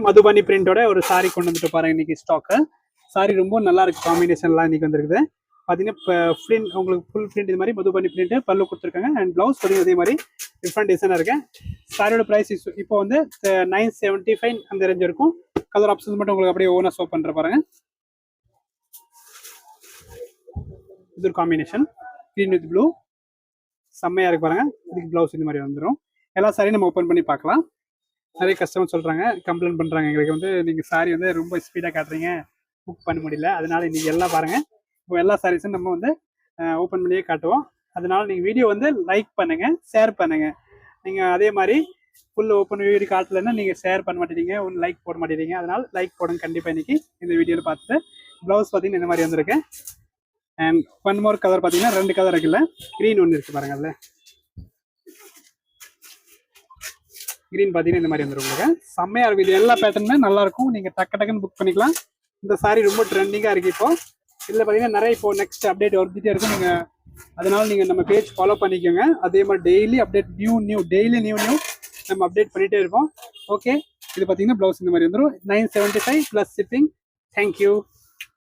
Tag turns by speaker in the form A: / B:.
A: மதுபானி பிரிண்டோட ஒரு சாரி கொண்டு வந்துட்டு பாருங்க இன்னைக்கு ஸ்டாக்கு. சாரி ரொம்ப நல்லா இருக்கு, காம்பினேஷன்லாம் இன்னைக்கு வந்துருக்குது. பார்த்தீங்கன்னா பிரிண்ட் உங்களுக்கு ஃபுல் பிரிண்ட் இது மாதிரி மதுபானி பிரிண்ட் பல்லு கொடுத்துருக்காங்க. அண்ட் பிளவுஸ் பார்த்தீங்கன்னா அதே மாதிரி டிஃப்ரெண்ட் டிசைனாக இருக்கு. சாரியோட ப்ரைஸ் இப்போ வந்து 975 அந்த ரேஞ்ச் இருக்கும். கலர் ஆப்ஷன்ஸ் மட்டும் உங்களுக்கு அப்படியே ஓனா ஷோ பண்ணுற பாருங்க. இது ஒரு காம்பினேஷன் க்ரீன் வித் ப்ளூ செம்மையாக இருக்கு பாருங்க. இதுக்கு பிளவுஸ் இந்த மாதிரி வந்துடும். எல்லா சாரியும் நம்ம ஓப்பன் பண்ணி பார்க்கலாம். நிறைய கஸ்டமர் சொல்கிறாங்க, கம்ப்ளைண்ட் பண்ணுறாங்க, எங்களுக்கு வந்து நீங்கள் சாரி வந்து ரொம்ப ஸ்பீடாக காட்டுறீங்க, புக் பண்ண முடியல. அதனால நீங்கள் எல்லாம் பாருங்கள். இப்போ எல்லா சாரீஸும் நம்ம வந்து ஓப்பன் பண்ணியே காட்டுவோம். அதனால நீங்கள் வீடியோ வந்து லைக் பண்ணுங்கள், ஷேர் பண்ணுங்கள். நீங்கள் அதே மாதிரி ஃபுல் ஓப்பன் வீடியோ காட்டலைன்னா நீங்கள் ஷேர் பண்ண மாட்டேங்க, ஒன்று லைக் போட மாட்டேங்க. அதனால லைக் போடுங்க கண்டிப்பாக இன்னைக்கு இந்த வீடியோவில் பார்த்துட்டு. ப்ளவுஸ் பார்த்தீங்கன்னா இந்த மாதிரி வந்திருக்கு. அண்ட் ஒன் மோர் கலர் பார்த்தீங்கன்னா 2 கலர் இருக்குல்ல, க்ரீன் ஒன்று இருக்குது பாருங்கள். அதில் க்ரீன் பார்த்தீங்கன்னா இந்த மாதிரி வந்துடும் உங்களுக்கு. செம்மையாக இருக்கும். இது எல்லா பேட்டர்னுமே நல்லாயிருக்கும். நீங்கள் டக்குன்னு புக் பண்ணிக்கலாம். இந்த சாரீ ரொம்ப ட்ரெண்டிங்காக இருக்குது இப்போ. இதில் பார்த்தீங்கன்னா நிறைய இப்போ நெக்ஸ்ட் அப்டேட் வந்துகிட்டே இருக்கும். நீங்கள் அதனால நீங்கள் நம்ம பேஜ் ஃபாலோ பண்ணிக்கோங்க. அதே மாதிரி டெய்லி அப்டேட் டெய்லி நியூ நம்ம அப்டேட் பண்ணிகிட்டே இருப்போம். ஓகே, இது பார்த்தீங்கன்னா ப்ளவுஸ் இந்த மாதிரி வந்துடும். 975 + ஷிப்பிங். தேங்க்யூ.